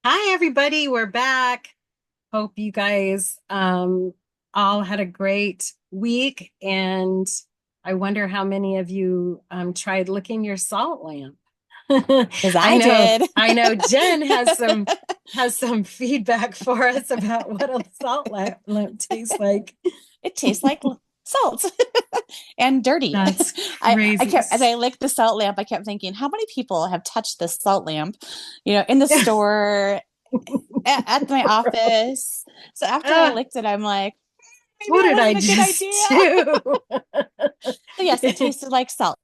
Hi, everybody. We're back. Hope you guys all had a great week. And I wonder how many of you tried licking your salt lamp. Because I I know, did. I know Jen has some feedback for us about what a lamp tastes like. It tastes like salt and dirty. That's I crazy. kept, as I licked the salt lamp, I kept thinking, how many people have touched this salt lamp, in the store, at my office? So after I Ah, licked it, I'm like, maybe what that did I wasn't a good just idea. do? So yes, it tasted like salt.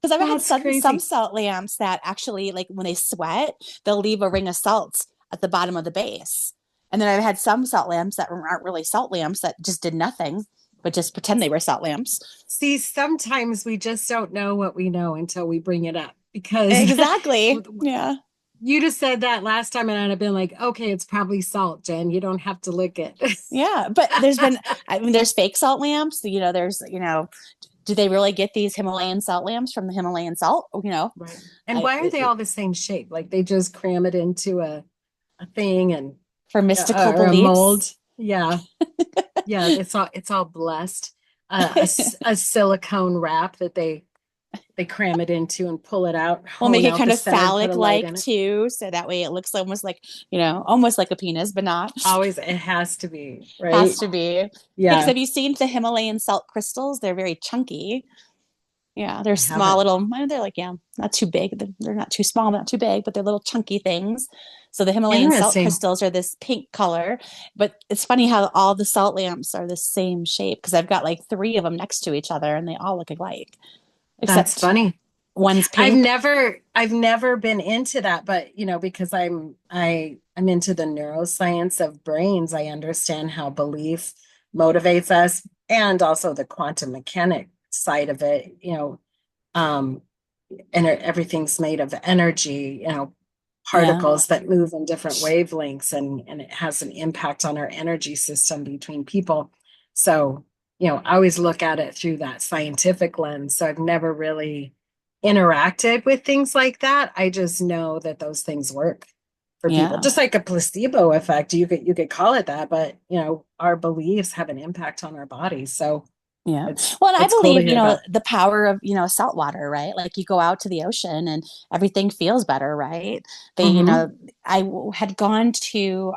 Because I've had That's some crazy. salt lamps that actually, like when they sweat, they'll leave a ring of salt at the bottom of the base. And then I've had some salt lamps that aren't really salt lamps that just did nothing, but just pretend they were salt lamps. See, sometimes we just don't know what we know until we bring it up because Exactly. Yeah. you just said that last time, and I'd have been like, okay, it's probably salt, Jen. You don't have to lick it. Yeah. But I mean, there's fake salt lamps. Do they really get these Himalayan salt lamps from the Himalayan salt? Right. And why are they all the same shape? Like they just cram it into a thing and For mystical or a mold. beliefs. Yeah. Yeah, it's all blessed. A silicone wrap that they cram it into and pull it out, We'll make hone it out kind the of center and put phallic a light like in it. too. So that way it looks almost like a penis, but not. Always, it has to be, Has right? to be. Because Yeah, have you seen the Himalayan salt crystals? They're very chunky. Yeah, they're I small haven't. little, they're like, yeah, not too big. They're not too small, not too big, but they're little chunky things. So the Himalayan salt Interesting. crystals are this pink color. But it's funny how all the salt lamps are the same shape because I've got like three of them next to each other and they all look alike, That's except funny. one's I've pink. never I've never been into that, but because I'm into the neuroscience of brains, I understand how belief motivates us and also the quantum mechanic side of it, and everything's made of energy, Yeah. particles that move in different wavelengths and it has an impact on our energy system between people. So, I always look at it through that scientific lens. So I've never really interacted with things like that. I just know that those things work for people. Yeah. Just like a placebo effect. You could call it that, but our beliefs have an impact on our bodies. So Yeah. it's Well, and I it's cool to believe, hear about. the power of, salt water, right? Like you go out to the ocean and everything feels better, right? They, Hmm. had gone to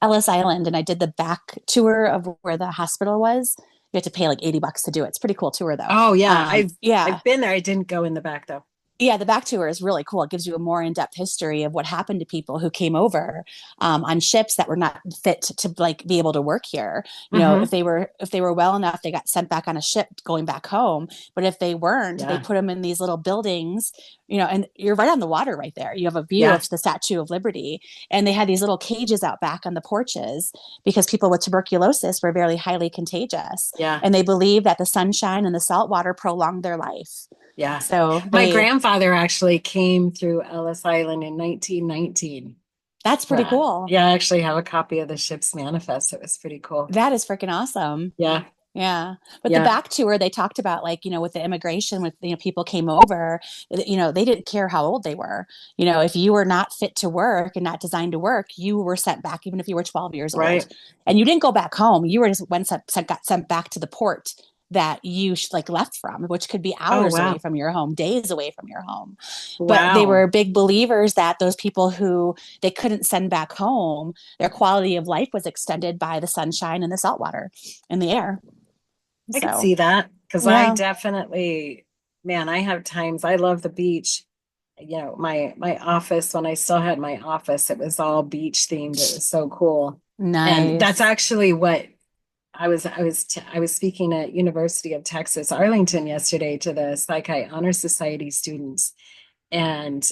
Ellis Island and I did the back tour of where the hospital was. You had to pay like $80 to do it. It's a pretty cool tour though. Oh yeah, I've Yeah. I've been there. I didn't go in the back though. Yeah, the back tour is really cool. It gives you a more in-depth history of what happened to people who came over on ships that were not fit to like be able to work here. Hmm. If they were well enough, they got sent back on a ship going back home. But if they weren't, they Yeah. put them in these little buildings. And you're right on the water right there. You have a view Yeah. of the Statue of Liberty, and they had these little cages out back on the porches because people with tuberculosis were very highly contagious, Yeah. and they believed that the sunshine and the salt water prolonged their life. Yeah. So My they grandfather actually came through Ellis Island in 1919. That's pretty cool. Yeah, I actually have a copy of the ship's manifest. It was pretty cool. That is freaking awesome. Yeah. Yeah. But the Yeah. back tour, they talked about like, with the immigration, with, people came over, they didn't care how old they were. If you were not fit to work and not designed to work, you were sent back, even if you were 12 years old. Right. And you didn't go back home. You were just got sent back to the port that you like left from, which could be Oh hours away wow. from your home, days away from your home. But they Wow. were big believers that those people who they couldn't send back home, their quality of life was extended by the sunshine and the salt water and the air. I could So, see that because I yeah. definitely, man, I have times I love the beach. My office, when I still had my office, it was all beach themed. It was so cool. And that's Nice. actually what I was speaking at University of Texas, Arlington yesterday to the Psychi Honor Society students. And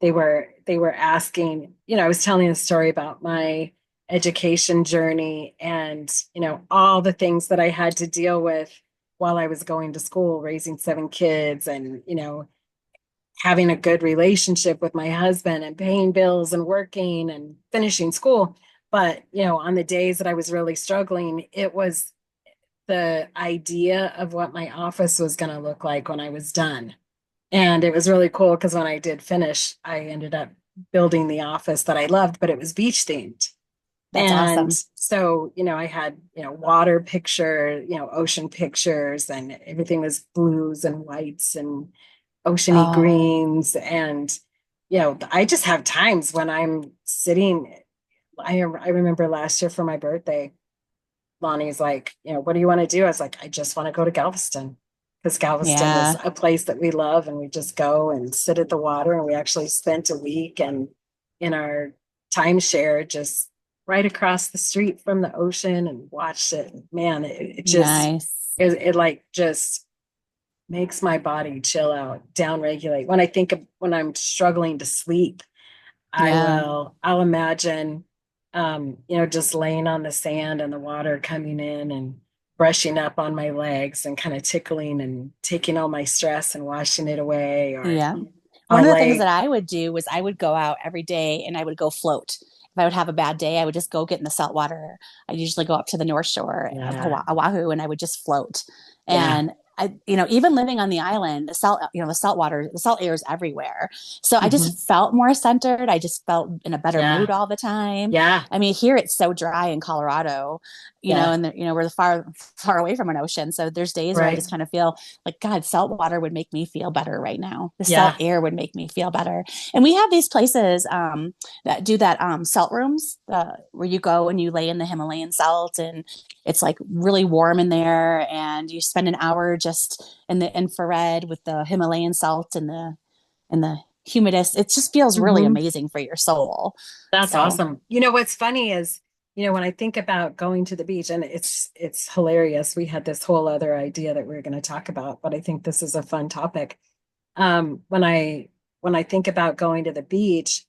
they were asking, I was telling a story about my education journey and, all the things that I had to deal with while I was going to school, raising seven kids and, having a good relationship with my husband and paying bills and working and finishing school. But, on the days that I was really struggling, it was the idea of what my office was going to look like when I was done. And it was really cool because when I did finish, I ended up building the office that I loved, but it was beach themed. That's And awesome. so, I had, water picture, ocean pictures, and everything was blues and whites and oceany Oh, greens. And, I just have times when I'm sitting. I remember last year for my birthday, Lonnie's like, what do you want to do? I was like, I just want to go to Galveston, because Galveston is yeah. a place that we love, and we just go and sit at the water. And we actually spent a week and in our timeshare just right across the street from the ocean and watched it. Man, it just Nice. it like just makes my body chill out, down regulate. When I think of when I'm struggling to sleep, Yeah. I'll imagine, just laying on the sand and the water coming in and brushing up on my legs and kind of tickling and taking all my stress and washing it away. Or Yeah. One I'll of the things lay, that I would do was I would go out every day and I would go float. If I would have a bad day, I would just go get in the salt water. I usually go up to the North Shore of yeah, Oahu and I would just float. yeah, And even living on the island, the salt water, the salt air is everywhere. So I mhm, just felt more centered. I just felt in a better yeah, mood all the time. yeah, I mean, here it's so dry in Colorado, yeah, and we're far away from an ocean. So there's days where I right, just kind of feel like, God, salt water would make me feel better right now. The salt yeah, air would make me feel better. And we have these places that do that salt rooms where you go and you lay in the Himalayan salt and it's like really warm in there. And you spend an hour just in the infrared with the Himalayan salt and the humidus. It just feels really hmm. amazing for your soul. That's So, awesome. What's funny is, when I think about going to the beach, and it's hilarious. We had this whole other idea that we were going to talk about, but I think this is a fun topic. When I think about going to the beach,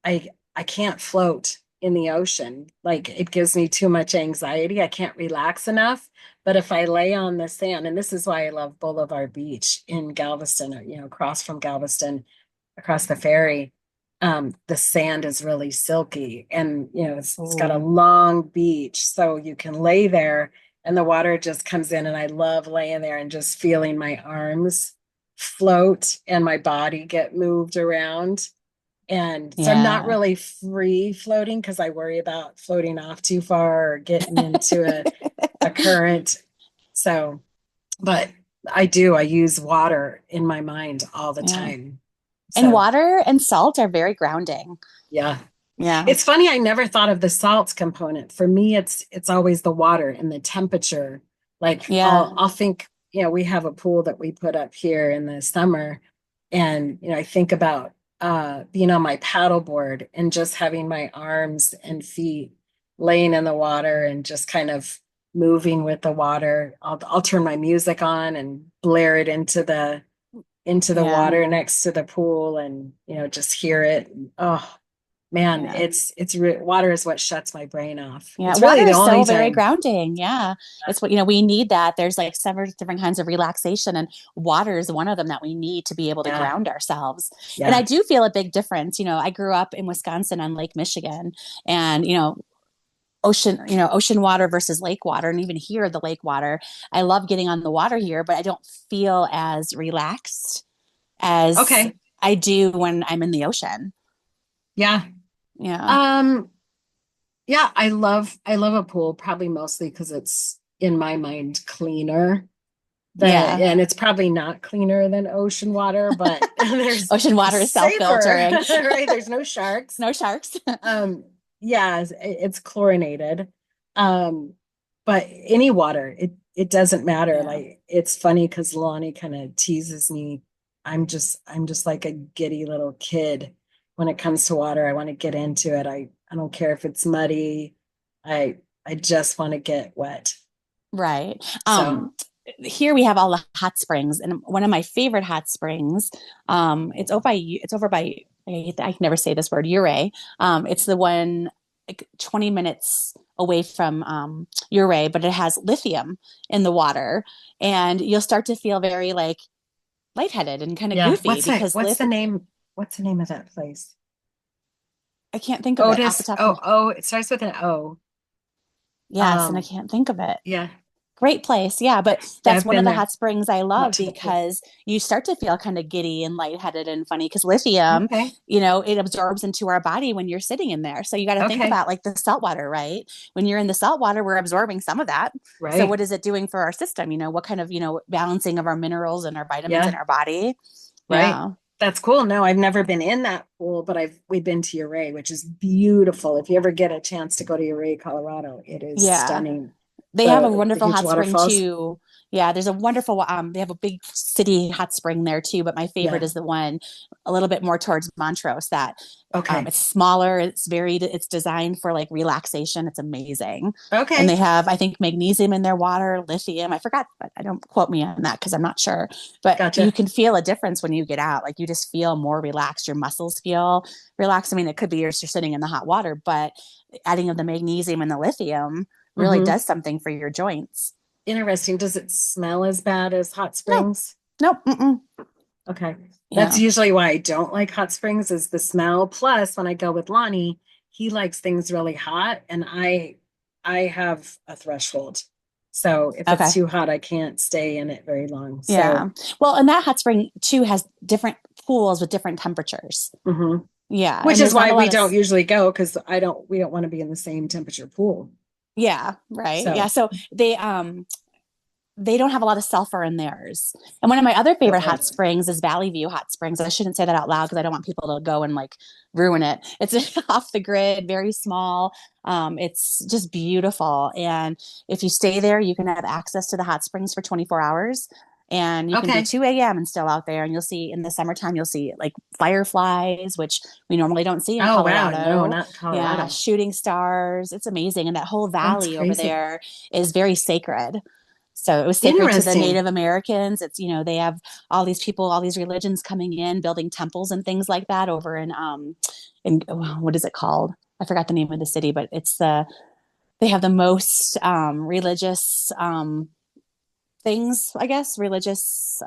I can't float in the ocean. Like, it gives me too much anxiety. I can't relax enough. But if I lay on the sand, and this is why I love Boulevard Beach in Galveston, or, across from Galveston, across the ferry, the sand is really silky, and it's got a ooh, long beach, so you can lay there and the water just comes in. And I love laying there and just feeling my arms float and my body get moved around. And so I'm not yeah. really free floating because I worry about floating off too far or getting into a current. So, but I use water in my mind all the Yeah. time. And So, water and salt are very grounding. yeah. Yeah. It's funny, I never thought of the salts component. For me, it's always the water and the temperature. Like, Yeah. I'll think, we have a pool that we put up here in the summer, and I think about being on my paddleboard and just having my arms and feet laying in the water and just kind of moving with the water. I'll turn my music on and blare it into the Yeah. water next to the pool, and just hear it. Oh man, Yeah. water is what shuts my brain off. Yeah, It's really water the is only so very time. grounding. Yeah. It's what, we need that. There's like several different kinds of relaxation, and water is one of them that we need to be able to Yeah, ground ourselves. And I yeah, do feel a big difference. I grew up in Wisconsin on Lake Michigan, and, ocean water versus lake water. And even here, the lake water, I love getting on the water here, but I don't feel as relaxed as okay, I do when I'm in the ocean. yeah. Yeah. um yeah, I love a pool, probably mostly because it's, in my mind, cleaner than, Yeah. and it's probably not cleaner than ocean water, but there's Ocean water is safer. self-filtering. Right, there's no sharks. No sharks. um yeah, it's chlorinated. um but any water, it doesn't matter. Yeah. Like, it's funny because Lonnie kind of teases me. I'm just like a giddy little kid when it comes to water. I want to get into it. I don't care if it's muddy. I just want to get wet. Right. So, Here we have all the hot springs, and one of my favorite hot springs, it's over by, I can never say this word, Ure. It's the one like 20 minutes away from Ure, but it has lithium in the water, and you'll start to feel very like lightheaded and kind of yeah, goofy because what's the name of that place? I can't think of it off the Otis. top of Oh, my. oh, it starts with an O. Yes, and I um can't think of it. yeah, Great place. Yeah. But Yeah, that's I've one of been the there, hot springs I not love to the pool. because you start to feel kind of giddy and lightheaded and funny because lithium, Okay. it absorbs into our body when you're sitting in there. So you got to think Okay. about like the salt water, right? When you're in the salt water, we're absorbing some of that. So Right. what is it doing for our system? What kind of, balancing of our minerals and our vitamins in Yeah. our body? Right. Yeah. That's cool. No, I've never been in that pool, but we've been to Uray, which is beautiful. If you ever get a chance to go to Uray, Colorado, it is Yeah. stunning. They have a The wonderful huge hot spring waterfalls. too. Yeah, there's a wonderful they have a big city hot spring there too, but my favorite Yeah. is the one a little bit more towards Montrose that Okay. it's smaller, it's designed for like relaxation. It's amazing. And they Okay. have I think magnesium in their water, lithium. I forgot, but I don't quote me on that because I'm not sure. But you Gotcha. can feel a difference when you get out. Like you just feel more relaxed, your muscles feel relaxed. I mean, it could be you're just sitting in the hot water, but adding of the magnesium and the lithium really Hmm. does something for your joints. Interesting. Does it smell as bad as hot No, springs? no, mm-mm. Okay. That's Yeah, usually why I don't like hot springs is the smell. Plus, when I go with Lonnie, he likes things really hot and I have a threshold. So if it's okay, too hot, I can't stay in it very long. yeah. So, Well, and that hot spring too has different pools with different temperatures. mhm. Yeah, Which and is there's not why a we lot of don't usually go because we don't want to be in the same temperature pool. yeah, right. Yeah, So, so they don't have a lot of sulfur in theirs. And one of my other favorite okay. hot springs is Valley View Hot Springs. I shouldn't say that out loud because I don't want people to go and like ruin it. It's off the grid, very small. It's just beautiful. And if you stay there, you can have access to the hot springs for 24 hours. And you can be Okay. 2 a.m. and still out there. And you'll see in the summertime, you'll see like fireflies, which we normally don't see in Oh, wow. No, Colorado. not Yeah, Colorado. shooting stars. It's amazing. And that whole That's valley over crazy. there is very sacred. So it was sacred to the Interesting. Native Americans. They have all these people, all these religions coming in, building temples and things like that over in what is it called? I forgot the name of the city, but they have the most religious things, I guess, religious.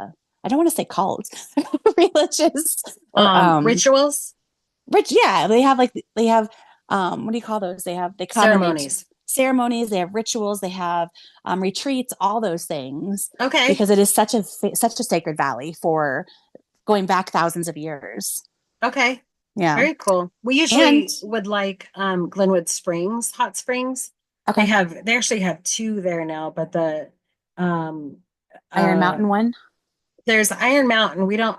I don't want to say cults, religious or Rituals, rich. Yeah, they have what do you call those? They come and ceremonies. ceremonies, they have rituals, they have retreats, all those things Okay. because it is such a sacred valley for going back thousands of years. Okay. Yeah. Very cool. We And usually would like Glenwood Springs, hot springs. okay, They actually have two there now, but the um Iron uh Mountain one. there's Iron Mountain.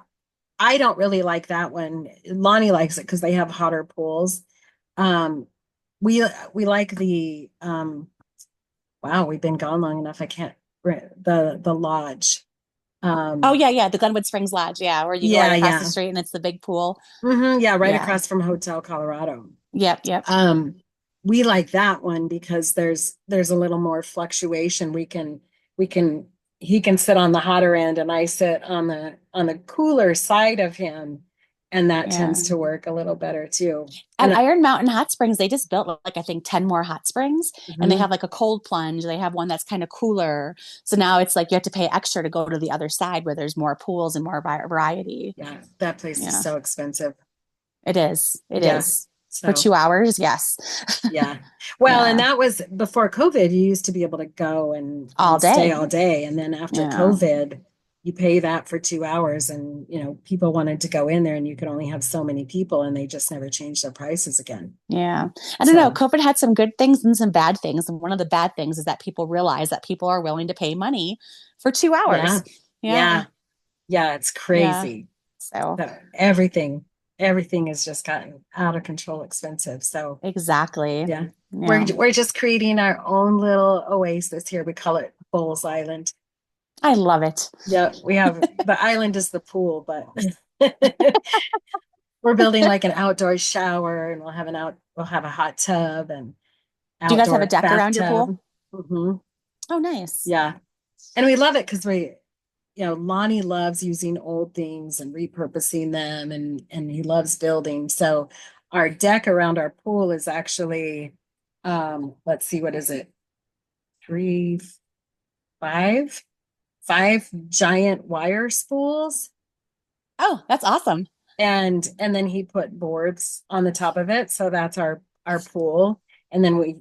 I don't really like that one. Lonnie likes it because they have hotter pools. Um we we like the wow, we've been gone long enough. I can't the lodge. Oh Um yeah, yeah, the Glenwood Springs Lodge. Yeah, where you go right yeah, across the yeah. street and it's the big pool. Yeah, right Yeah. across from Hotel Colorado. Yep. Yep. Um, we like that one because there's a little more fluctuation. We can he can sit on the hotter end and I sit on the cooler side of him, and that tends Yeah. to work a little better too. And At Iron Mountain Hot Springs, they just built like I think 10 more hot springs and they mhm, have like a cold plunge. They have one that's kind of cooler. So now it's like you have to pay extra to go to the other side where there's more pools and more variety. yeah, that place is Yeah, so expensive. it is. It Yeah. is. For So 2 hours, yes. yeah. Well, and Yeah. that was before COVID. You used to be able to go All and stay day. all day. And then after Yeah. COVID, you pay that for 2 hours. And people wanted to go in there and you could only have so many people and they just never changed their prices again. Yeah. I don't know. So COVID had some good things and some bad things. And one of the bad things is that people realize that people are willing to pay money for 2 hours. yeah. Yeah. Yeah. Yeah. It's Yeah. crazy. So So everything has just gotten out of control expensive. So exactly. yeah. Yeah. We're just creating our own little oasis here. We call it Bowles Island. I love it. Yeah, we have the island is the pool, but we're building like an outdoor shower and we'll have a hot tub and Do you guys have a outdoor deck around your pool? bathtub. Hmm. Oh, nice. Yeah. And we love it because Lonnie loves using old things and repurposing them and he loves building. So our deck around our pool is actually let's see, what is it? Three, five, five giant wire spools. Oh, that's awesome. And then he put boards on the top of it, so that's our pool. And then the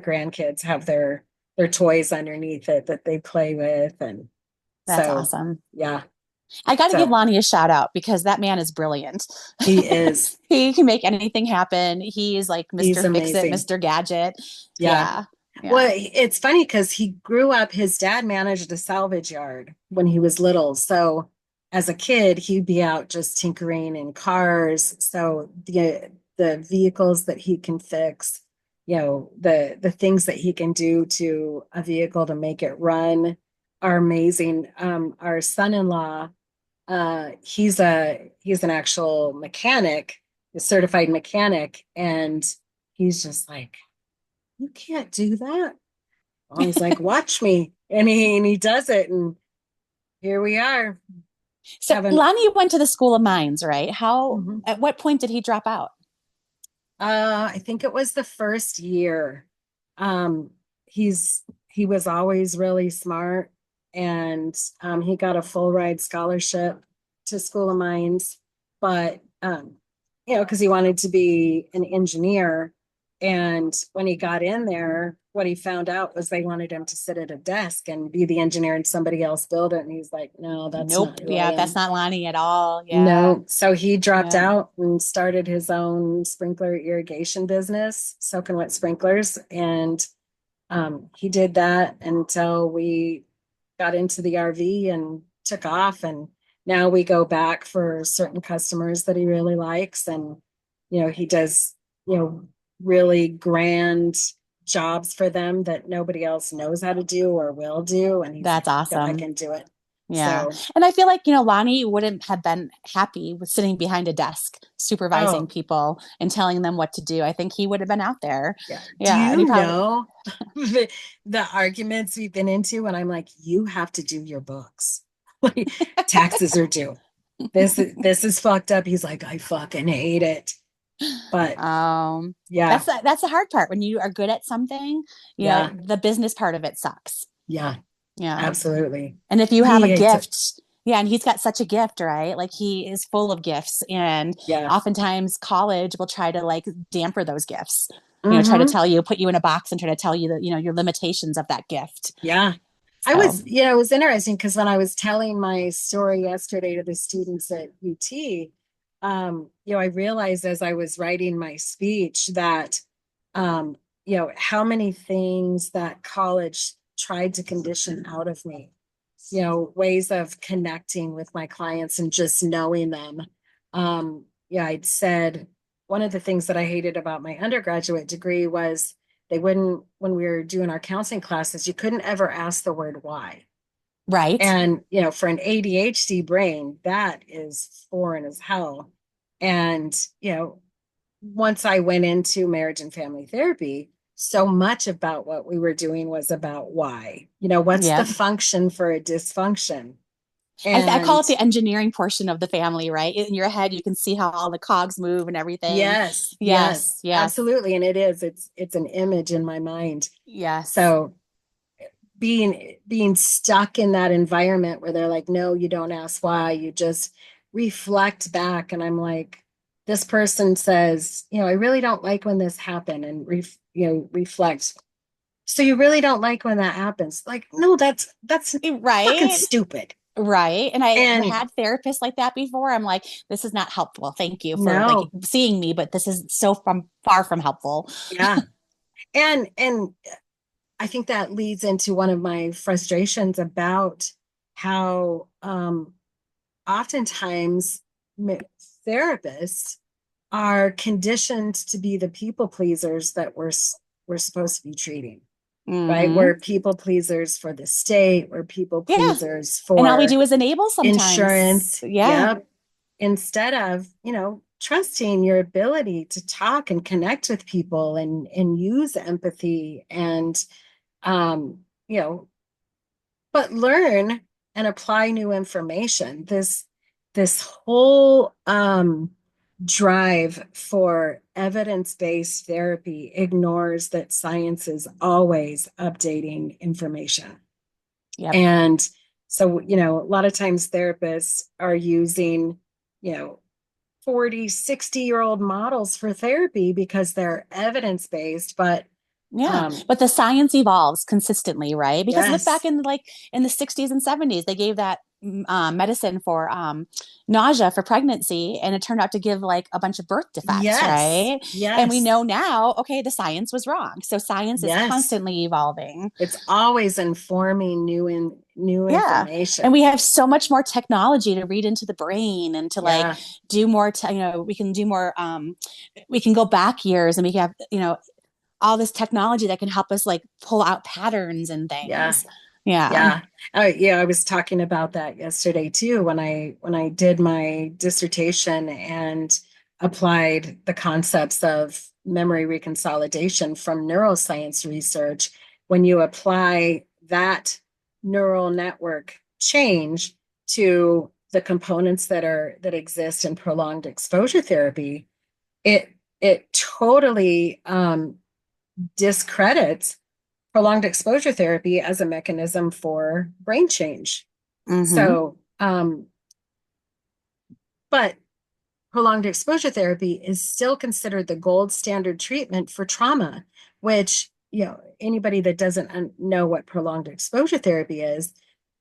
grandkids have their their toys underneath it that they play with. And That's so, awesome. yeah, I got to give so Lonnie a shout out because that man is brilliant. he is, He can make anything happen. He is like he's Mr. Fix It, amazing. Mr. Gadget. Yeah. Yeah. Yeah. Well, it's funny because he grew up, his dad managed a salvage yard when he was little. So as a kid, he'd be out just tinkering in cars. So the vehicles that he can fix, the things that he can do to a vehicle to make it run are amazing. Our son-in-law, he's an actual mechanic, a certified mechanic, and he's just like, you can't do that. I was like, watch me. And he does it. And here we are So having, Lonnie went to the School of Mines, right? mhm. At what point did he drop out? I think it was the first year. Um, he was always really smart, and he got a full ride scholarship to School of Mines, but because he wanted to be an engineer. And when he got in there, what he found out was they wanted him to sit at a desk and be the engineer and somebody else build it. And he's like, no, that's Nope. not who I Yeah, that's am. not Lonnie at all. Yeah. No, so he dropped Yeah. out and started his own sprinkler irrigation business, soak and wet sprinklers. And he did that until we got into the RV and took off. And now we go back for certain customers that he really likes. And, he does, really grand jobs for them that nobody else knows how to do or will do. And he's That's like, yeah, I awesome. can do it. Yeah. So, And I feel like, Lonnie wouldn't have been happy with sitting behind a desk supervising oh, people and telling them what to do. I think he would have been out there. yeah. Do Yeah. And he you probably, know the arguments we've been into when I'm like, you have to do your books. Like, taxes are due. This is fucked up. He's like, I fucking hate it. But um, yeah, that's the hard part when you are good at something, yeah, the business part of it sucks. yeah, Yeah. absolutely. And if you have He a hates it. gift, yeah, and he's got such a gift, right? Like he is full of gifts. And Yeah. oftentimes college will try to like damper those gifts, try to Mm-hmm. tell you, put you in a box and try to tell you that, your limitations of that gift. Yeah. So, It was interesting because when I was telling my story yesterday to the students at UT, I realized as I was writing my speech that, how many things that college tried to condition out of me, ways of connecting with my clients and just knowing them. I'd said one of the things that I hated about my undergraduate degree was they wouldn't, when we were doing our counseling classes, you couldn't ever ask the word why. right. And, for an ADHD brain, that is foreign as hell. And, once I went into marriage and family therapy, so much about what we were doing was about why, what's the Yeah. function for a dysfunction? I call And it the engineering portion of the family, right? In your head, you can see how all the cogs move and everything. yes, Yes. yes, Yes. absolutely. And it's an image in my mind. Yes. So being stuck in that environment where they're like, no, you don't ask why, you just reflect back. And I'm like, this person says, I really don't like when this happened, and reflect. So you really don't like when that happens? Like, no, that's fucking Right. stupid. Right. And I have And had therapists like that before. I'm like, this is not helpful. Thank you for like no, seeing me, but this is so far from helpful. yeah. And I think that leads into one of my frustrations about how oftentimes therapists are conditioned to be the people pleasers that we're supposed to be treating, right? Hmm. We're people pleasers for the state, we're people Yeah. pleasers And all we for do is enable sometimes. insurance. Yeah. Yep. Instead of, trusting your ability to talk and connect with people and use empathy and um, you know, but learn and apply new information. This whole drive for evidence-based therapy ignores that science is always updating information. Yep. And so, a lot of times therapists are using, you know, 40, 60-year-old models for therapy because they're evidence-based, but Yeah, Um, but the science evolves consistently, right? Because look back yes, in the 60s and 70s, they gave that medicine for nausea for pregnancy, and it turned out to give like a bunch of birth defects, yes, right? And we yes, know now, okay, the science was wrong. So science is yes. constantly evolving. It's always informing new Yeah. And we information. have so much more technology to read into the brain and to like Yeah, do more, we can do more, we can go back years and we have, all this technology that can help us like pull out patterns and yeah. things. Yeah. Yeah. Yeah, I was talking about that yesterday too when I did my dissertation and applied the concepts of memory reconsolidation from neuroscience research. When you apply that neural network change to the components that exist in prolonged exposure therapy, it it totally discredits prolonged exposure therapy as a mechanism for brain change. Mm-hmm. So, but prolonged exposure therapy is still considered the gold standard treatment for trauma, which, anybody that doesn't know what prolonged exposure therapy is,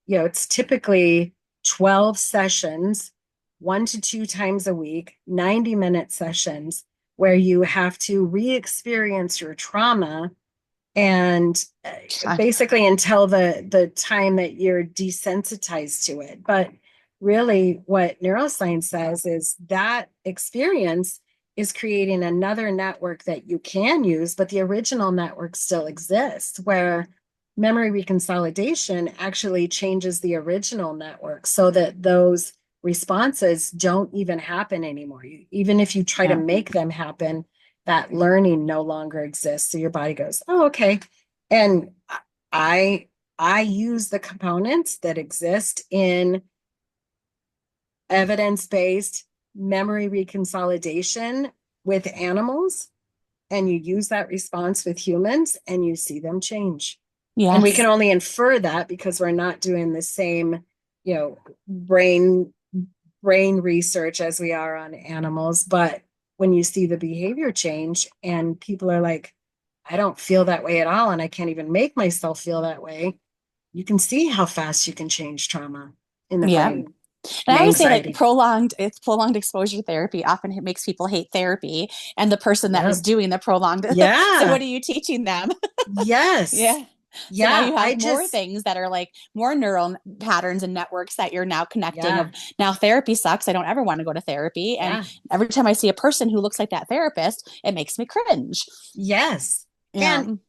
it's typically 12 sessions, 1 to 2 times a week, 90-minute sessions where you have to re experience your trauma and basically until the time that you're desensitized to it. But really what neuroscience says is that experience is creating another network that you can use, but the original network still exists, where memory reconsolidation actually changes the original network so that those responses don't even happen anymore. Even if you try to Yeah. make them happen, that learning no longer exists. So your body goes, oh, okay. And I I use the components that exist in evidence-based memory reconsolidation with animals, and you use that response with humans and you see them change. And we can Yes. only infer that because we're not doing the same, you know, brain brain research as we are on animals. But when you see the behavior change and people are like, I don't feel that way at all, and I can't even make myself feel that way, you can see how fast you can change trauma in the Yeah. brain And and I would say like anxiety. prolonged exposure therapy often makes people hate therapy and the person that is Yep. doing the prolonged. So Yeah. what are you teaching them? Yes. Yeah. So now Yeah. you have more things that are like more neural patterns and networks that you're now connecting Yeah. of now therapy sucks. I don't ever want to go to therapy. And Yeah. every time I see a person who looks like that therapist, it makes me cringe. Yes. And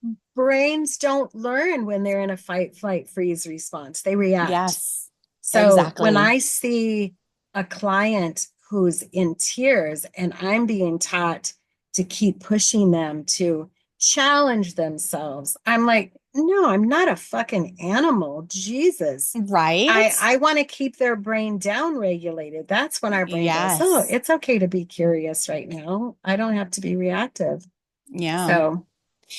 Yeah. brains don't learn when they're in a fight, flight, freeze response. They react. Yes. So when Exactly. I see a client who's in tears and I'm being taught to keep pushing them to challenge themselves, I'm like, no, I'm not a fucking animal. Jesus. Right? I want to keep their brain down regulated. That's when our brain goes, oh, Yes. it's okay to be curious right now. I don't have to be reactive. Yeah. So, And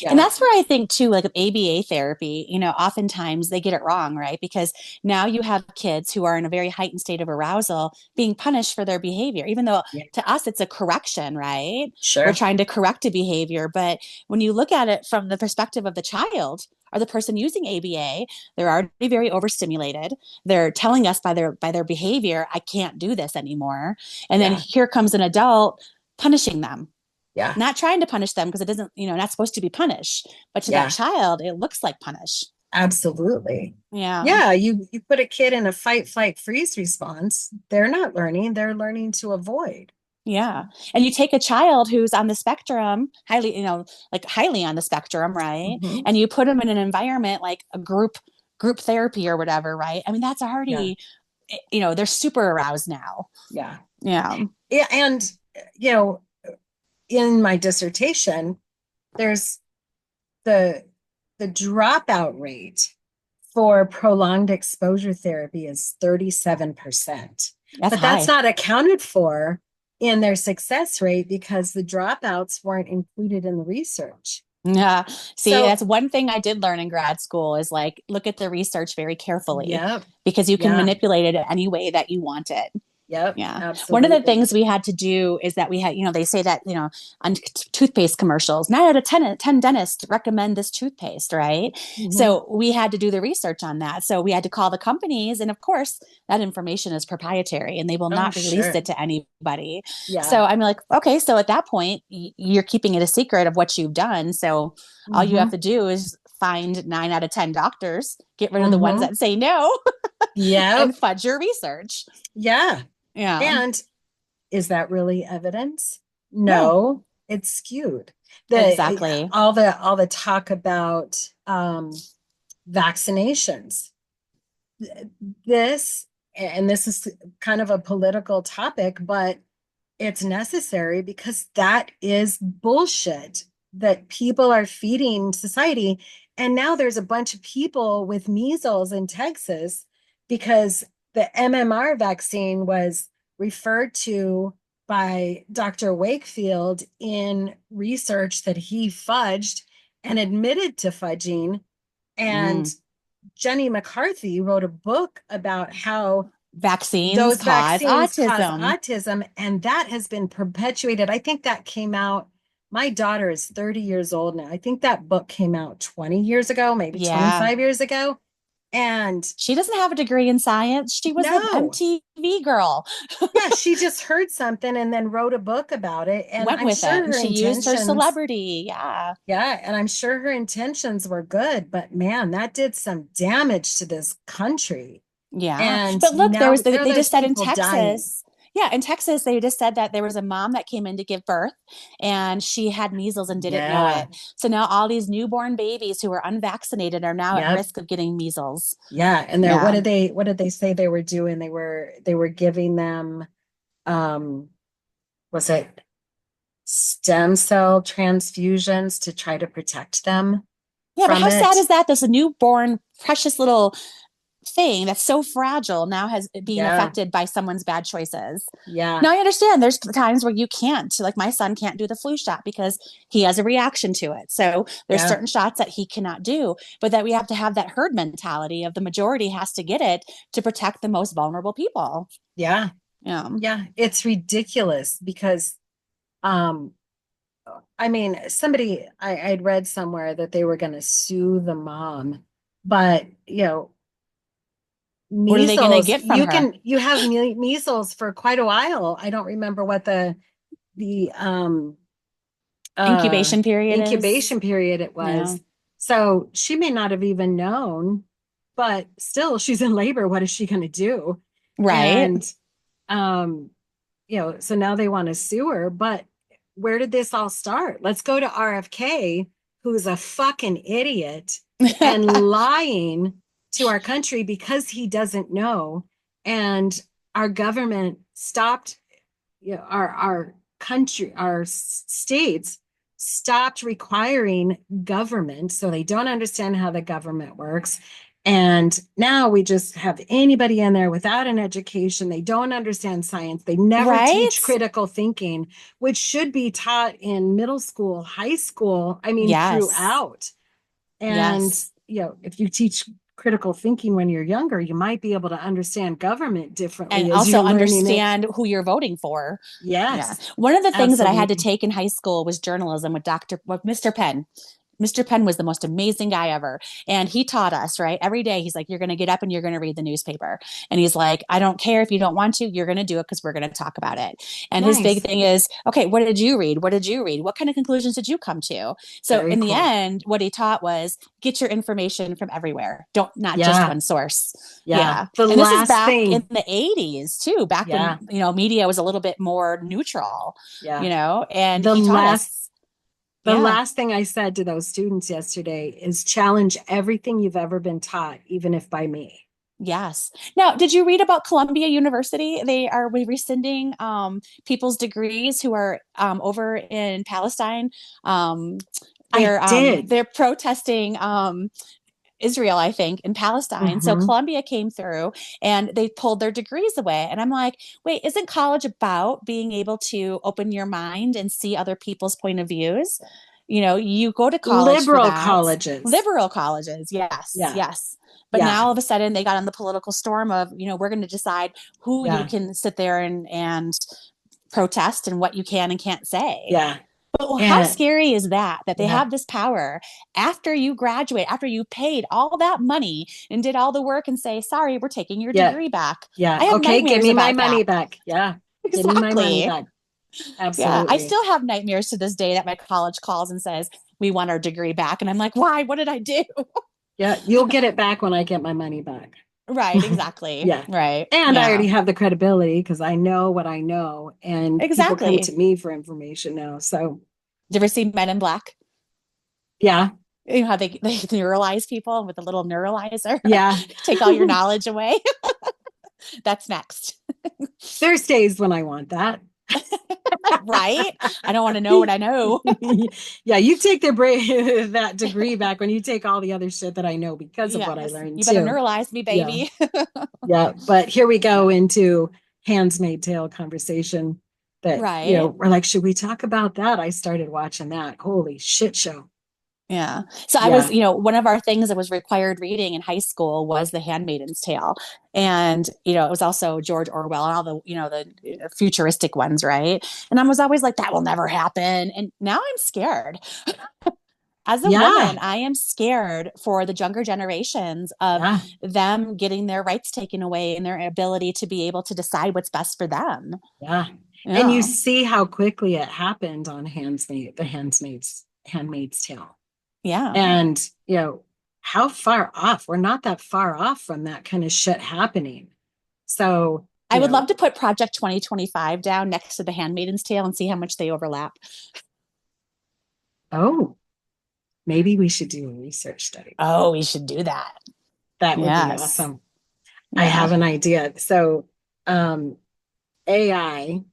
yeah, that's where I think too, like ABA therapy, oftentimes they get it wrong, right? Because now you have kids who are in a very heightened state of arousal being punished for their behavior, even though yeah, to us it's a correction, right? We're sure. trying to correct a behavior. But when you look at it from the perspective of the child or the person using ABA, they're already very overstimulated. They're telling us by their behavior, I can't do this anymore. And then Yeah, here comes an adult punishing them, yeah, not trying to punish them because it doesn't, not supposed to be punish, but to that yeah. child, it looks like punish. Absolutely. Yeah. Yeah, you put a kid in a fight, flight, freeze response, they're not learning, they're learning to avoid. Yeah. And you take a child who's on the spectrum, highly, like highly on the spectrum, right? Mhm. And you put them in an environment like a group therapy or whatever, right? I mean, that's Yeah, already, they're super aroused now. yeah. Yeah. Yeah, and you know, in my dissertation, there's the the dropout rate for prolonged exposure therapy is 37%. That's But that's high. not accounted for in their success rate because the dropouts weren't included in the research. Yeah. See, So, that's one thing I did learn in grad school is like look at the research very carefully yep, because you can yeah, manipulate it any way that you want it. Yep. Yeah. One of the Absolutely. things we had to do is that we had, they say that, on toothpaste commercials, 9 out of 10 dentists recommend this toothpaste, right? Hmm. So we had to do the research on that. So we had to call the companies. And of course, that information is proprietary and they will Oh, not release sure. it to anybody. Yeah. So I'm like, okay, so at that point, you're keeping it a secret of what you've done. So all you have Hmm. to do is find 9 out of 10 doctors, get rid of the ones Hmm. that say no, and Yep. fudge your research. Yeah. Yeah. And is that really evidence? No, No, it's skewed. The exactly. all the talk about vaccinations. This and this is kind of a political topic, but it's necessary because that is bullshit that people are feeding society. And now there's a bunch of people with measles in Texas because the MMR vaccine was referred to by Dr. Wakefield in research that he fudged and admitted to fudging. And Mm. Jenny McCarthy wrote a book about how Vaccines those cause vaccines cause autism. autism, and that has been perpetuated. I think that came out, my daughter is 30 years old now. I think that book came out 20 years ago, maybe Yeah. 25 years ago. And She doesn't have a degree in science. She was an no, MTV girl, yeah, she just heard something and then wrote a book about it. And went I'm with it, sure and her she used her intentions, celebrity. Yeah. yeah, and I'm sure her intentions were good, but man, that did some damage to this country. Yeah. And But look, now there are they those just said in people dying. Texas, yeah, in Texas, they just said that there was a mom that came in to give birth and she had measles and didn't know Yeah. it. So now all these newborn babies who are unvaccinated are now at Yep. risk of getting measles. Yeah, and they're Yeah. what did they say they were doing? They were giving them um was it stem cell transfusions to try to protect them Yeah, but from how sad it. is that? This newborn, precious little thing that's so fragile now has being Yeah, affected by someone's bad choices. yeah, Now I understand there's times where you can't, like my son can't do the flu shot because he has a reaction to it. So there's yeah, certain shots that he cannot do, but that we have to have that herd mentality of the majority has to get it to protect the most vulnerable people. yeah, Yeah. yeah. It's ridiculous because um I mean I'd read somewhere that they were gonna sue the mom, but What are they going to measles, get from her? you have measles for quite a while. I don't remember what the uh Incubation period is. incubation period it Yeah. was. So she may not have even known, but still she's in labor. What is she going to do? Right. And um, so now they want to sue her, but where did this all start? Let's go to RFK, who's a fucking idiot and lying to our country because he doesn't know. And our government stopped, our country, our states stopped requiring government. So they don't understand how the government works. And now we just have anybody in there without an education. They don't understand science. They never teach Right. critical thinking, which should be taught in middle school, high school, I mean, Yes. throughout. And, Yes. if you teach critical thinking when you're younger, you might be able to understand government And differently as also you're learning it. understand who you're voting for. Yeah. Yes, One of the things that I had to absolutely. take in high school was journalism with Mr. Penn. Mr. Penn was the most amazing guy ever. And he taught us, right? Every day, he's like, you're going to get up and you're going to read the newspaper. And he's like, I don't care if you don't want to, you're going to do it because we're going to talk about it. And his big Nice. thing is, okay, what did you read? What did you read? What kind of conclusions did you come to? So Very in the cool. end, what he taught was get your information from everywhere. Don't, not just Yeah. one source. Yeah. Yeah. The And this is last back in thing. the 80s too, back when, Yeah. media was a little bit more neutral, Yeah. and The he taught last us. the Yeah. last thing I said to those students yesterday is challenge everything you've ever been taught, even if by me. Yes. Now, did you read about Columbia University? They are rescinding people's degrees who are over in Palestine. Um, I did. they're protesting Israel, I think, in Palestine. So Hmm. Columbia came through and they pulled their degrees away. And I'm like, wait, isn't college about being able to open your mind and see other people's point of views? You go to college for Liberal that. colleges. Liberal colleges, yes, Yeah. yes. But Yeah. now all of a sudden they got on the political storm of, we're going to decide who you Yeah. can sit there and protest and what you can and can't say. Yeah. But well, how And scary is that they yeah. have this power after you graduate, after you paid all that money and did all the work and say, sorry, we're taking your Yeah. degree back. I Yeah. have Okay, give nightmares me my about that. money back. Yeah. Give me my money Exactly. back. Yeah. I Absolutely. still have nightmares to this day that my college calls and says, we want our degree back. And I'm like, why? What did I do? Yeah, you'll get it back when I get my money back. Right. Exactly. Yeah. Right. And I Yeah. already have the credibility because I know what I know, and people come to Exactly. me for information now. So, Did you ever see Men in Black? yeah. You know how they neuralize people with a little neuralizer, Yeah. take all your knowledge away. That's next. There's days when I want that. Right? I don't want to know what I know. Yeah, you take that degree back when you take all the other shit that I know because of what I Yes. learned You better too. neuralize me, Yeah. baby. Yeah. But here we go Yeah. into Handmaid's Tale conversation that, Right. we're like, should we talk about that? I started watching that. Holy shit show. Yeah. So I was, Yeah. one of our things that was required reading in high school was The Handmaid's Tale. And, it was also George Orwell and all the futuristic ones, right? And I was always like, that will never happen. And now I'm scared. As a Yeah. woman, I am scared for the younger generations of Yeah. them getting their rights taken away and their ability to be able to decide what's best for them. Yeah. And you Yeah. see how quickly it happened on Handmaid's Tale. Yeah. And, how far off? We're not that far off from that kind of shit happening. So, I would love to put Project 2025 down next to The Handmaid's Tale and see how much they overlap. oh, maybe we should do a research study. Oh, we should do that. That would be Yes. awesome. I Yeah. have an idea. So, AI,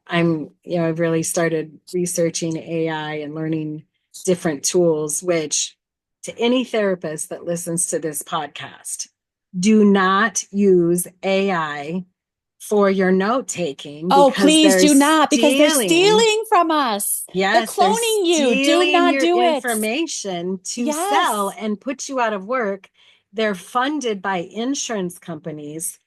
I've really started researching AI and learning different tools, which to any therapist that listens to this podcast, do not use AI for your note taking Oh, because please they're do not, because they're stealing. stealing from us. They're Yes, they're cloning you. Do stealing not your do it. information to sell Yes. and put you out of work. They're funded by insurance companies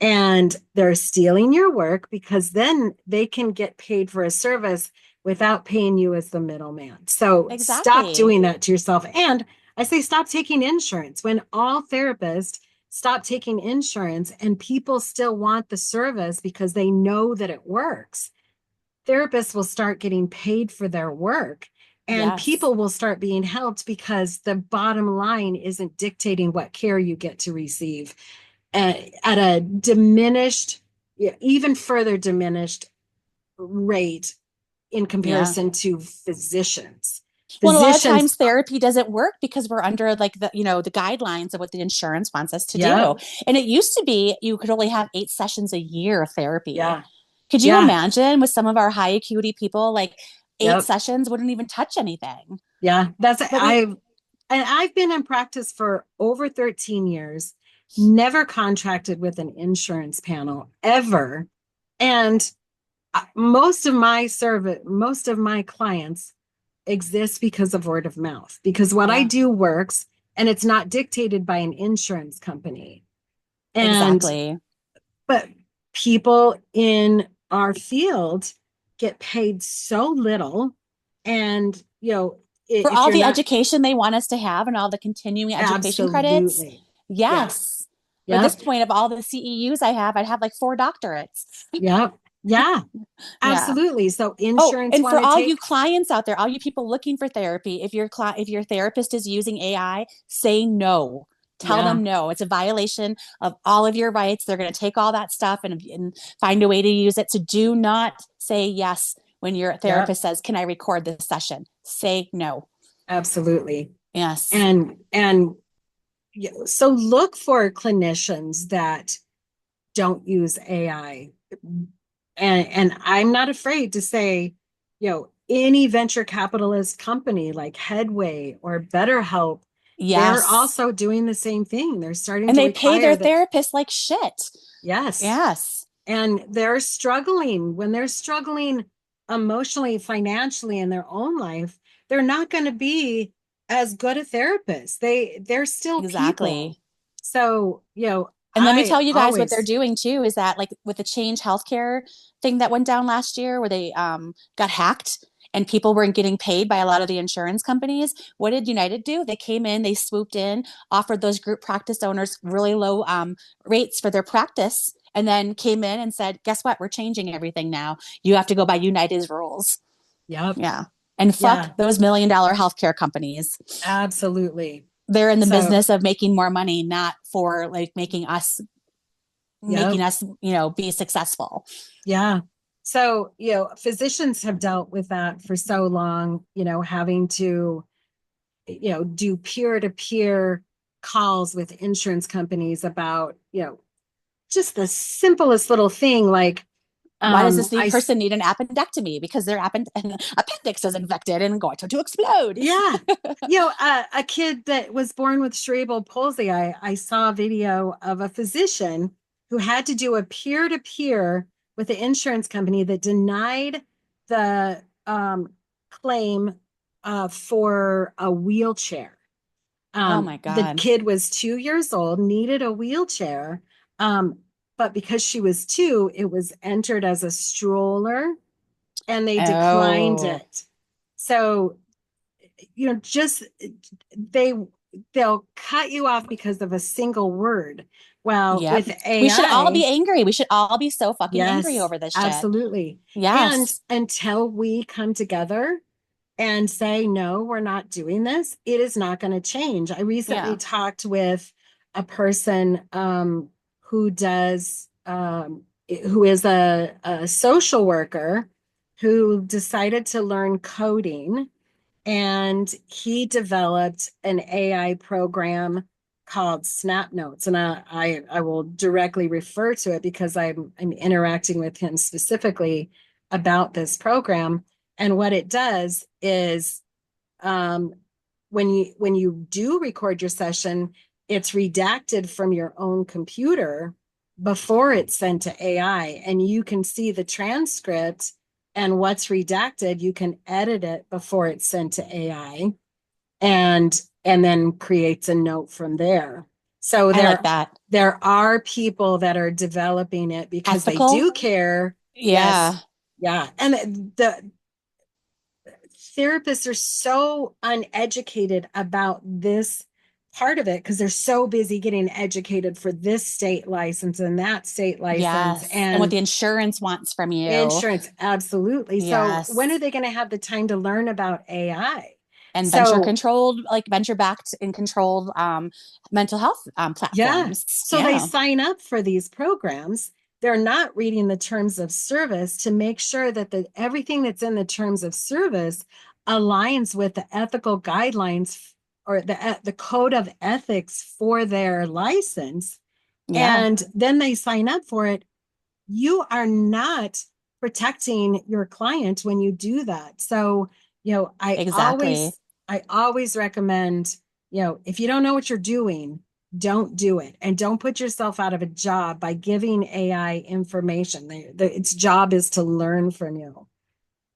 and they're stealing your work because then they can get paid for a service without paying you as the middleman. So stop Exactly. doing that to yourself. And I say stop taking insurance. When all therapists stop taking insurance and people still want the service because they know that it works, therapists will start getting paid for their work and Yes. people will start being helped because the bottom line isn't dictating what care you get to receive at a diminished, even further diminished rate in Yeah. comparison to physicians. Well, a lot of Physicians, times therapy doesn't work because we're under like the guidelines of what the insurance wants us to yeah, do. And it used to be you could only have 8 sessions a year of therapy. yeah, Could you yeah, imagine with some of our high acuity people, like eight yep, sessions wouldn't even touch anything? yeah. But we, I've been in practice for over 13 years, never contracted with an insurance panel ever. And most of my clients exist because of word of mouth, because what I yeah, do works and it's not dictated by an insurance company. And, exactly. but people in our field get paid so little. And, For if all you're the not, education they want us to have and all the continuing education credits, absolutely. Yeah. yes. At this Yep. point of all the CEUs I have, I'd have like 4 doctorates. Yep. Yeah. Yeah. Absolutely. So Oh, insurance and want for to all you take, clients out there, all you people looking for therapy, if your therapist is using AI, say no. Tell yeah. them no. It's a violation of all of your rights. They're going to take all that stuff and find a way to use it. So do not say yes when your Yep. therapist says, "Can I record this session?" Say no. Absolutely. Yes. And so look for clinicians that don't use AI. And I'm not afraid to say, any venture capitalist company like Headway or BetterHelp, they're Yes. also doing the same thing. They're starting And to they pay their require that. therapists like shit. Yes. Yes. And they're struggling when they're struggling emotionally, financially in their own life. they're not going to be as good a therapist. They're still people. Exactly. So, And let me I tell you guys what they're always, doing too is that like with the Change Healthcare thing that went down last year where they got hacked and people weren't getting paid by a lot of the insurance companies. What did United do? They came in, they swooped in, offered those group practice owners really low rates for their practice, and then came in and said, guess what? We're changing everything now. You have to go by United's rules. yep. Yeah. And Yeah, fuck those $1 million healthcare companies. absolutely. They're in the So, business of making more money, not for like yep. making us, be successful. Yeah. So, physicians have dealt with that for so long, having to, do peer-to-peer calls with insurance companies about, just the simplest little thing like, Why does this I, person need an appendectomy? Because their appendix is infected and going to explode. yeah, a kid that was born with cerebral palsy, I saw a video of a physician who had to do a peer-to-peer with the insurance company that denied the claim for a wheelchair. Oh my The God. kid was 2 years old, needed a wheelchair, but because she was two, it was entered as a stroller and they declined Oh, it. So, just they they'll cut you off because of a single word. Well, yep. with We should all be AI, angry. We should all be so fucking angry yes, over this shit. absolutely. And Yes. until we come together and say, no, we're not doing this, it is not going to change. I recently Yeah. talked with a person who does, who is a social worker who decided to learn coding, and he developed an AI program called Snap Notes. And I will directly refer to it because I'm interacting with him specifically about this program. And what it does is um, when you do record your session, it's redacted from your own computer before it's sent to AI, and you can see the transcript and what's redacted. You can edit it before it's sent to AI, and then creates a note from there. So I like there that. there are people that are developing it because they Ethical. do care. Yes. Yeah. Yeah. And the therapists are so uneducated about this part of it because they're so busy getting educated for this state license and that state license Yes. And what and the insurance wants from you. insurance. Absolutely. So when are Yes. they going to have the time to learn about AI? And venture So controlled, like venture backed and controlled mental health yeah. platforms. So they Yeah. sign up for these programs. They're not reading the terms of service to make sure that everything that's in the terms of service aligns with the ethical guidelines or the code of ethics for their license. Yeah. And then they sign up for it. You are not protecting your client when you do that. So, Exactly. I always recommend, if you don't know what you're doing, don't do it. And don't put yourself out of a job by giving AI information. Its job is to learn from you.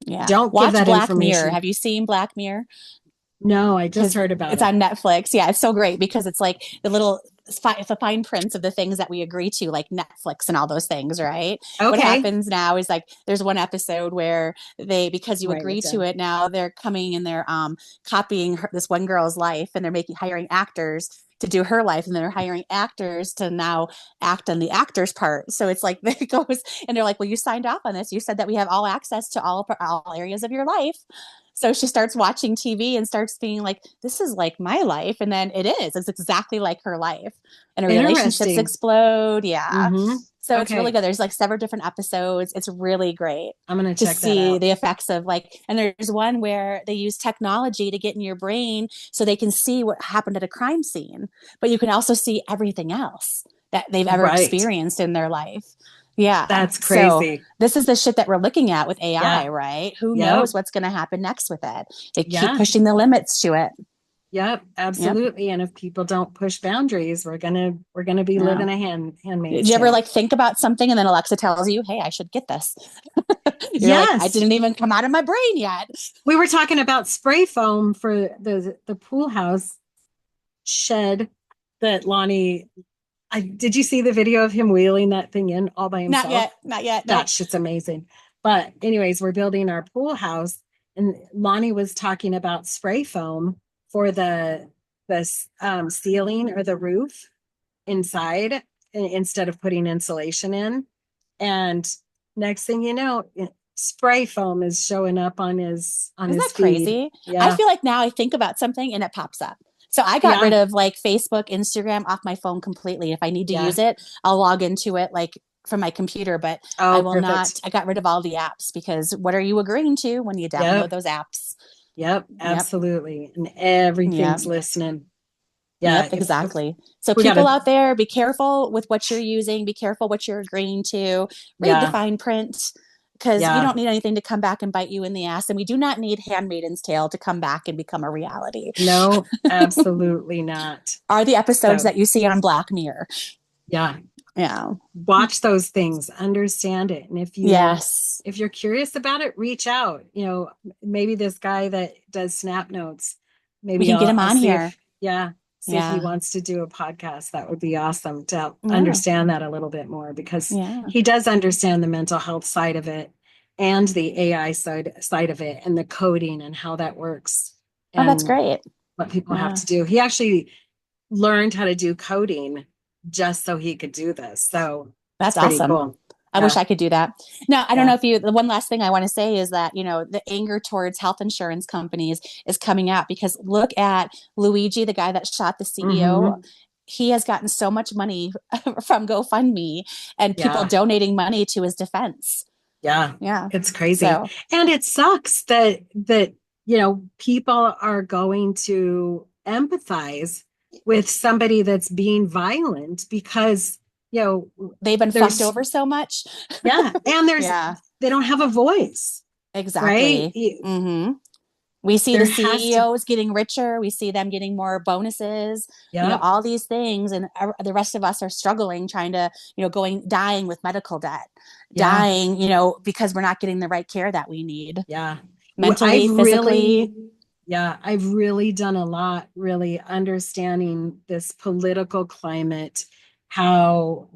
Yeah. Don't give Watch that Black Mirror. information. Have you seen Black Mirror? No, I just Because heard about it's it. on Netflix. Yeah, it's so great because it's like the fine prints of the things that we agree to, like Netflix and all those things, right? What Okay. happens now is like there's one episode where because you Write it agree to down. it, now they're coming and they're copying this one girl's life and they're making hiring actors to do her life and they're hiring actors to now act on the actor's part. So it's like it goes and they're like, well, you signed off on this. You said that we have all access to all areas of your life. So she starts watching TV and starts being like, this is like my life. And then it is. It's exactly like her life. And her relationships Interesting. explode. Yeah. Mm-hmm. So it's really Okay. good. There's like several different episodes. It's really great I'm going to to check that see out. the effects of like, and there's one where they use technology to get in your brain so they can see what happened at a crime scene, but you can also see everything else that they've ever Right. experienced in their life. Yeah. That's So crazy. this is the shit that we're looking at with AI, Yeah. right? Who Yep. knows what's going to happen next with it? They keep Yeah. pushing the limits to it. Yep, Yep. absolutely. And if people don't push boundaries, we're gonna be Yeah. living a Did handmaid's you ever tale. like think about something and then Alexa tells you, hey, I should get this? You're like, I Yes. didn't even come out of my brain yet. We were talking about spray foam for the pool house shed that Lonnie. Did you see the video of him wheeling that thing in all by Not himself? yet. Not yet. That Nope. shit's amazing. But anyways, we're building our pool house, and Lonnie was talking about spray foam for the ceiling or the roof inside instead of putting insulation in. And next thing you know, spray foam is showing up on his Isn't that feed. crazy? I Yeah, feel like now I think about something and it pops up. So I got yeah, rid of like Facebook, Instagram off my phone completely. If I need to yeah. use it, I'll log into it like from my computer, but I Oh, will not. perfect. I got rid of all the apps because what are you agreeing to when you download Yep, those apps? yep, Yep. absolutely. And Yep. everything's listening. Yeah, Yep, if exactly. So we people gotta, out there, be careful with what you're using, be careful what you're agreeing to, read the yeah, fine print because you yeah. don't need anything to come back and bite you in the ass. And we do not need Handmaiden's Tale to come back and become a reality. No, absolutely not. Are the episodes So, that you see on Black Mirror. yeah, Yeah. watch those things, understand it. And Yes. if you're curious about it, reach out. Maybe this guy that does Snap Notes, We maybe can get them I'll on see here. if, yeah, see if he Yeah. wants to do a podcast. That would be awesome to Yeah. understand that a little bit more because Yeah. he does understand the mental health side of it and the AI side of it and the coding and how that works Oh, that's and great. what people have Yeah. to do. He actually learned how to do coding just so he could do this. So it's That's pretty awesome. cool. I wish Yeah. I could do that. Now, I don't know Yeah. if you, the one last thing I want to say is that, the anger towards health insurance companies is coming out because look at Luigi, the guy that shot the CEO. Hmm. He has gotten so much money from GoFundMe and people Yeah. donating money to his defense. Yeah. Yeah. It's crazy. So, And it sucks that people are going to empathize with somebody that's being violent because, they've been fucked there's, over so much. yeah, and Yeah, they don't have a voice, right? exactly. Hmm. We see the There has to, CEOs getting richer. We see them getting more bonuses, yeah, all these things. And the rest of us are struggling, trying to, dying with medical debt, yeah. dying, because we're not getting the right care that we need Yeah. mentally, physically. I've really done a lot, really understanding this political climate, how,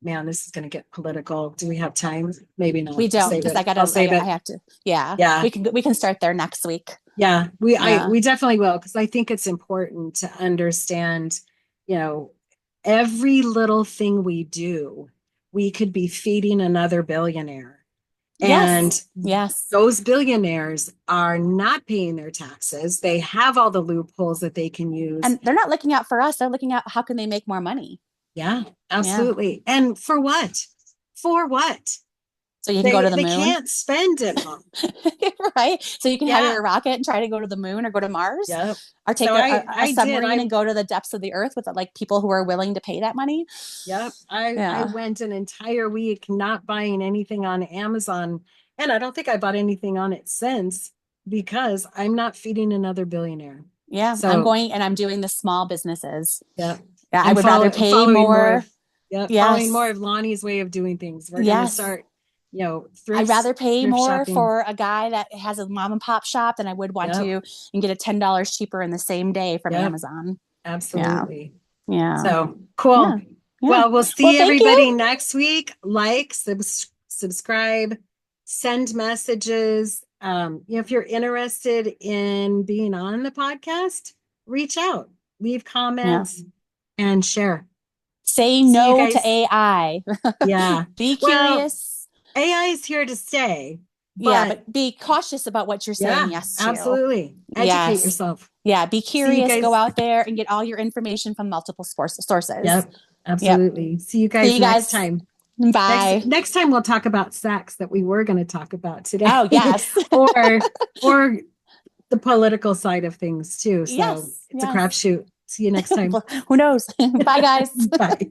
man, this is going to get political. Do we have time? Maybe not. We I'll don't save because it. I'll save I it. have to. Yeah, Yeah. we can start there next week. Yeah. Yeah. We definitely will because I think it's important to understand, you know, every little thing we do, we could be feeding another billionaire. Yes. And Yes. those billionaires are not paying their taxes. They have all the loopholes that they can use. And they're not looking out for us. They're looking out how can they make more money. Yeah, Yeah. absolutely. And for what? For what? So you can go to They the they moon. can't spend it all. Right? So you can hire Yeah. a rocket and try to go to the moon or go to Mars Yep. or take So a I did. submarine and go to the depths of the earth with like people who are willing to pay that money. Yep. I Yeah. went an entire week not buying anything on Amazon. And I don't think I bought anything on it since because I'm not feeding another billionaire. Yeah. I'm So going and I'm doing the small businesses. yeah. Yeah. I I'm would rather pay following more more. of, yeah, following more Yes. of Lonnie's way of doing things. We're gonna Yes. start, I'd rather pay thrift more shopping. for a guy that has a mom and pop shop than I would want Yep. to and get a $10 cheaper in the same day from Yep. Amazon. Yeah. Absolutely. Yeah. So cool. Yeah. Yeah. Well, we'll Well, see thank everybody you. next week. Like, subscribe, send messages. If you're interested in being on the podcast, reach out, leave Yeah. comments, and share. Say See you no to guys. AI. Yeah. Be Well, curious. AI is here to stay, Yeah, but but be cautious about what you're saying yeah, yes to. absolutely. Educate Yes. yourself. Yeah, be See you curious. Go guys. out there and get all your information from multiple sources. Yep, Yep. absolutely. See you See guys you next guys. time. Bye. Next time we'll talk about sex that we were going to talk about today, Oh, yes. or the political side of things too. So Yes. it's a Yes. crapshoot. See you next time. Who knows? Bye, guys. Bye.